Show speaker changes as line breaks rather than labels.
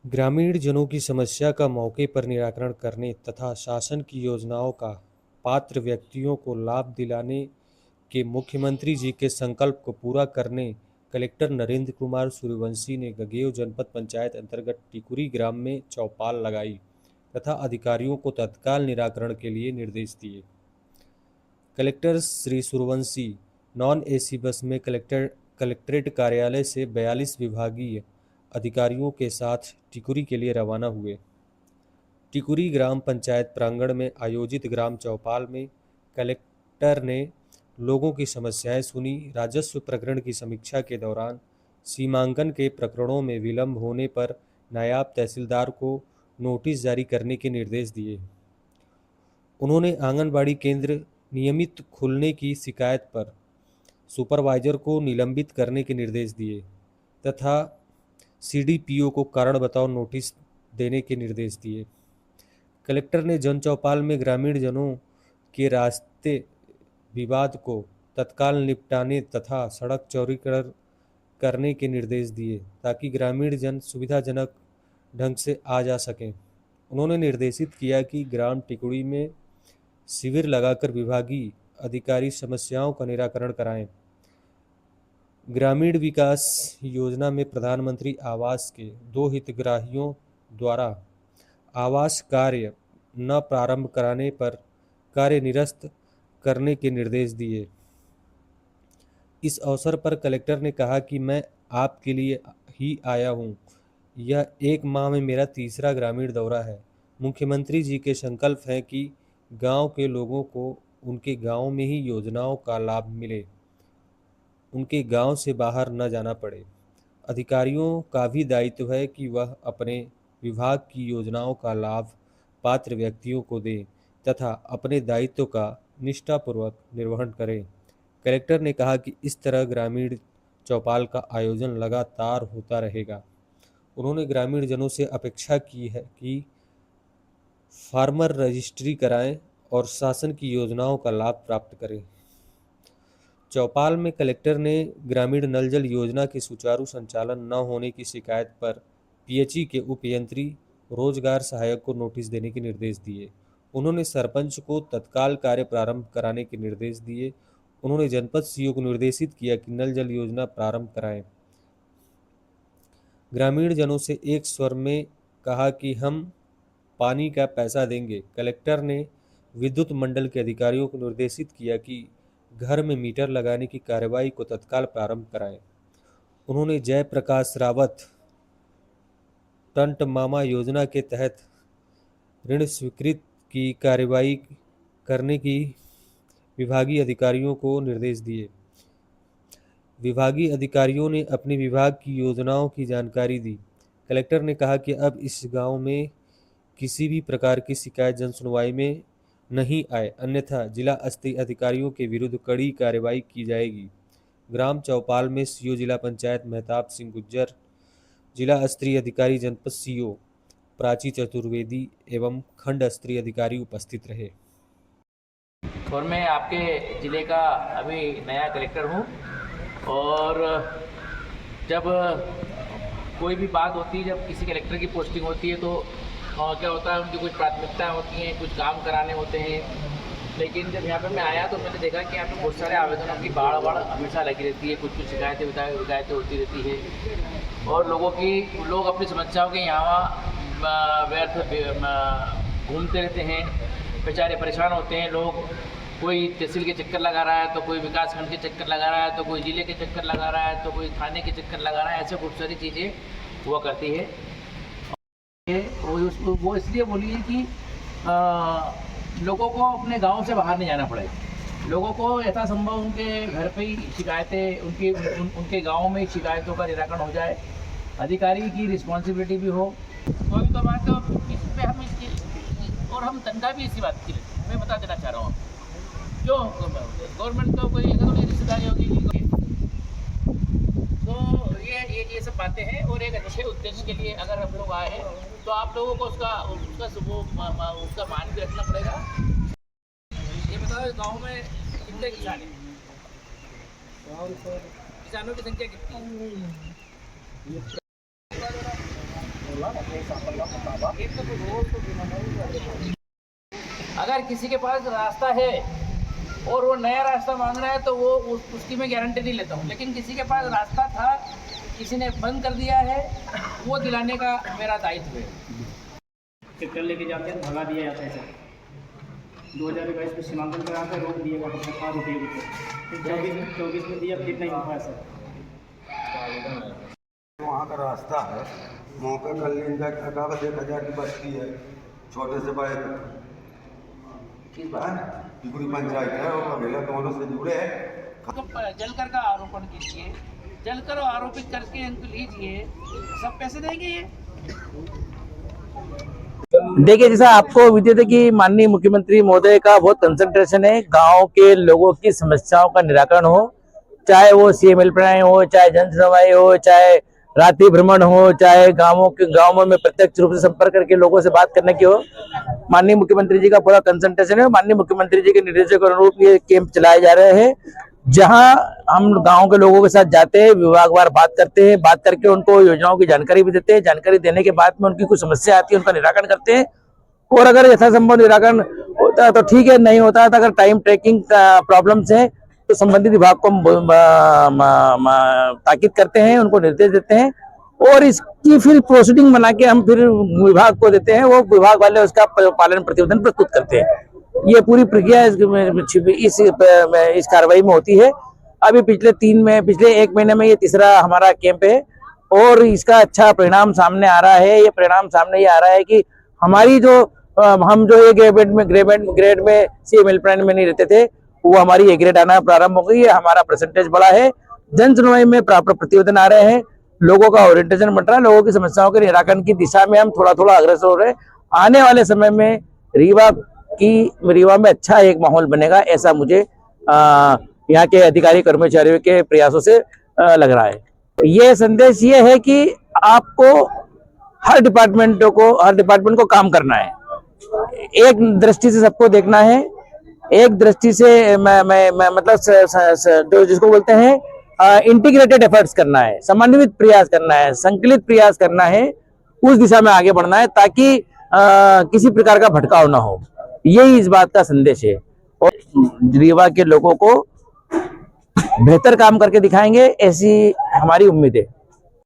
ग्रामीण जनों की समस्या का मौके पर निराकरण करने तथा शासन की योजनाओं का पात्र व्यक्तियों को लाभ दिलाने के मुख्यमंत्री जी के संकल्प को पूरा करने कलेक्टर नरेंद्र कुमार सूर्यवंशी ने गगेव जनपद पंचायत अंतर्गत टिकुरी ग्राम में चौपाल लगाई तथा अधिकारियों को तत्काल निराकरण के लिए निर्देश दिए। Collector Shri Suryavanshi non AC bus में कलेक्ट्रेट कार्यालय से 42 विभागीय अधिकारियों के साथ टिकुरी के लिए रवाना हुए। टिकुरी ग्राम पंचायत प्रांगण में आयोजित ग्राम चौपाल में कलेक्टर ने लोगों की समस्याएं सुनी। राजस्व प्रकरण की समीक्षा के दौरान सीमांकन के प्रकरणों में विलंब होने पर नायब तहसीलदार को नोटिस जारी करने के निर्देश दिए। उन्होंने आंगनबाड़ी केंद्र नियमित खुलने की शिकायत पर सुपरवाइजर को निलंबित करने के निर्देश दिए तथा सीडीपीओ को कारण बताओ नोटिस देने के निर्देश दिए। कलेक्टर ने जन चौपाल में ग्रामीण जनों के रास्ते विवाद को तत्काल निपटाने तथा सड़क चौड़ीकरण करने के निर्देश दिए ताकि ग्रामीण जन सुविधाजनक ढंग से आ जा सकें। उन्होंने निर्देशित किया कि ग्राम टिकुड़ी में शिविर लगाकर विभागीय अधिकारी समस्याओं का निराकरण कराएं। ग्रामीण विकास योजना में प्रधानमंत्री आवास के 2 हितग्राहियों द्वारा आवास कार्य न प्रारंभ कराने पर कार्य निरस्त करने के निर्देश दिए। इस अवसर पर कलेक्टर ने कहा कि मैं आपके लिए ही आया हूं। यह 1 माह में मेरा तीसरा ग्रामीण दौरा है। मुख्यमंत्री जी के संकल्प है कि गांव के लोगों को उनके गांव में ही योजनाओं का लाभ मिले, उनके गांव से बाहर न जाना पड़े। अधिकारियों का भी दायित्व है कि वह अपने विभाग की योजनाओं का लाभ पात्र व्यक्तियों को दें तथा अपने दायित्व का निष्ठापूर्वक निर्वहन करें। कलेक्टर ने कहा कि इस तरह ग्रामीण चौपाल का आयोजन लगातार होता रहेगा। उन्होंने ग्रामीण जनों से अपेक्षा की है कि फार्मर रजिस्ट्री कराएं और शासन की योजनाओं का लाभ प्राप्त करें। चौपाल में कलेक्टर ने ग्रामीण नल जल योजना के सुचारू संचालन न होने की शिकायत पर पीएचई के उपयंत्री रोजगार सहायक को नोटिस देने के निर्देश दिए। उन्होंने सरपंच को तत्काल कार्य प्रारंभ कराने के निर्देश दिए। उन्होंने जनपद सीईओ को निर्देशित किया कि नल जल योजना प्रारंभ कराएं। ग्रामीण जनों से एक स्वर में कहा कि हम पानी का पैसा देंगे। कलेक्टर ने विद्युत मंडल के अधिकारियों को निर्देशित किया कि घर में मीटर लगाने की कार्रवाई को तत्काल प्रारंभ कराएं। उन्होंने जयप्रकाश रावत टंट मामा योजना के तहत ऋण स्वीकृत की कार्रवाई करने की विभागीय अधिकारियों को निर्देश दिए। विभागीय अधिकारियों ने अपने विभाग की योजनाओं की जानकारी दी। कलेक्टर ने कहा कि अब इस गांव में किसी भी प्रकार की शिकायत जन सुनवाई में नहीं आए, अन्यथा जिला स्तरीय अधिकारियों के विरुद्ध कड़ी कार्रवाई की जाएगी। ग्राम चौपाल में सीईओ जिला पंचायत मेहताब सिंह गुज्जर, जिला स्तरीय अधिकारी जनपद सीईओ प्राची चतुर्वेदी एवं खंड स्तरीय अधिकारी उपस्थित रहे।
और मैं आपके ज़िले का अभी नया कलेक्टर हूँ और जब कोई भी बात होती है, जब किसी कलेक्टर की पोस्टिंग होती है तो क्या होता है, उनकी कुछ प्राथमिकताएं होती हैं, कुछ काम कराने होते हैं। लेकिन जब यहाँ पे मैं आया तो मैंने देखा कि यहाँ पे बहुत सारे आवेदनों की बाढ़ हमेशा लगी रहती है, कुछ कुछ शिकायतें होती रहती है और लोग अपनी समस्याओं के यहाँ व्यर्थ घूमते रहते हैं, बेचारे परेशान होते हैं। लोग कोई तहसील के चक्कर लगा रहा है तो कोई विकास खंड के चक्कर लगा रहा है तो कोई ज़िले के चक्कर लगा रहा है तो कोई थाने के चक्कर लगा रहा है। ऐसे खूब सारी चीज़ें हुआ करती है। वो इसलिए बोली है कि लोगों को अपने गांव से बाहर नहीं जाना पड़े, लोगों को यथासंभव उनके घर पे ही शिकायतें उनके गांव में ही शिकायतों का निराकरण हो जाए। अधिकारी की रिस्पॉन्सिबिलिटी भी हो। कोई तो बात तो इस पर हम इसकी और हम तनख्वाह भी इसी बात की मैं बता देना चाह रहा हूँ। क्यों गवर्नमेंट तो कोई ऐसा थोड़ी रिश्तेदारी होगी। तो ये सब बातें हैं और एक अच्छे उद्देश्य के लिए अगर हम लोग आए हैं तो आप लोगों को उसका मान भी रखना पड़ेगा। ये बताओ गांव में कितने किसान हैं? किसानों की संख्या कितनी है? अगर किसी के पास रास्ता है और वो नया रास्ता मांग रहा है तो वो उसकी मैं गारंटी नहीं लेता हूँ, लेकिन किसी के पास रास्ता था, किसी ने बंद कर दिया है, वो दिलाने का मेरा दायित्व है।
ट्रैक्टर लेके जाते हैं, भगा दिया जाता है सर। 2022 में सीमांकन करा कर रोक दिया गया, 5 रुपये फिर 24 में दिया, फिर नहीं हो पाया सर।
वहाँ का रास्ता है, वहाँ पे कल्याण का 10,000 की बस्ती है, छोटे से बड़े तक पूरी पंचायत है और कबीला दोनों से जुड़े हैं।
तो जलकर का आरोपण कीजिए, जलकर आरोपित करके इनको लीजिए, सब पैसे देंगे ये।
देखिए, जैसा आपको विदित है कि माननीय मुख्यमंत्री महोदय का बहुत कंसंट्रेशन है गांव के लोगों की समस्याओं का निराकरण हो, चाहे वो सीएम हेल्पलाइन हो, चाहे जन सुनवाई हो, चाहे रात्रि भ्रमण हो, चाहे गांवों में प्रत्यक्ष रूप से संपर्क करके लोगों से बात करने की हो। माननीय मुख्यमंत्री जी का पूरा कंसंट्रेशन है। माननीय मुख्यमंत्री जी के निर्देशों के अनुरूप ये कैंप चलाए जा रहे हैं, जहां हम गांव के लोगों के साथ जाते हैं, विभागवार बात करते हैं, बात करके उनको योजनाओं की जानकारी भी देते हैं। जानकारी देने के बाद में उनकी कुछ समस्या आती है, उनका निराकरण करते हैं, और अगर यथासंभव निराकरण होता है तो ठीक है, नहीं होता है तो अगर टाइम ट्रैकिंग का प्रॉब्लम्स है तो संबंधित विभाग को ताकीद करते हैं, उनको निर्देश देते हैं, और इसकी फिर प्रोसीडिंग बना के हम फिर विभाग को देते हैं, वो विभाग वाले उसका पालन प्रतिवेदन प्रस्तुत करते हैं। ये पूरी प्रक्रिया इस कार्रवाई में होती है। अभी पिछले 1 महीने में ये तीसरा हमारा कैंप है, और इसका अच्छा परिणाम सामने आ रहा है। ये परिणाम सामने ये आ रहा है कि हमारी हम जो एक ग्रेड में सीएम हेल्पलाइन में नहीं रहते थे, वो हमारी ए ग्रेड आना प्रारंभ हो गई है। हमारा परसेंटेज बढ़ा है, जन सुनवाई में प्राप्त प्रतिवेदन आ रहे हैं, लोगों का ओरिएंटेशन बढ़ रहा है, लोगों की समस्याओं के निराकरण की दिशा में हम थोड़ा थोड़ा अग्रसर हो रहे हैं। आने वाले समय में रीवा में अच्छा एक माहौल बनेगा, ऐसा मुझे यहाँ के अधिकारी कर्मचारियों के प्रयासों से लग रहा है। ये संदेश ये है कि आपको हर डिपार्टमेंट को काम करना है, एक दृष्टि से सबको देखना है, एक दृष्टि से मतलब जिसको बोलते हैं इंटीग्रेटेड एफर्ट्स करना है, समन्वित प्रयास करना है, संकलित प्रयास करना है, उस दिशा में आगे बढ़ना है ताकि किसी प्रकार का भटकाव ना हो। यही इस बात का संदेश है, और रीवा के लोगों को बेहतर काम करके दिखाएंगे, ऐसी हमारी उम्मीद है।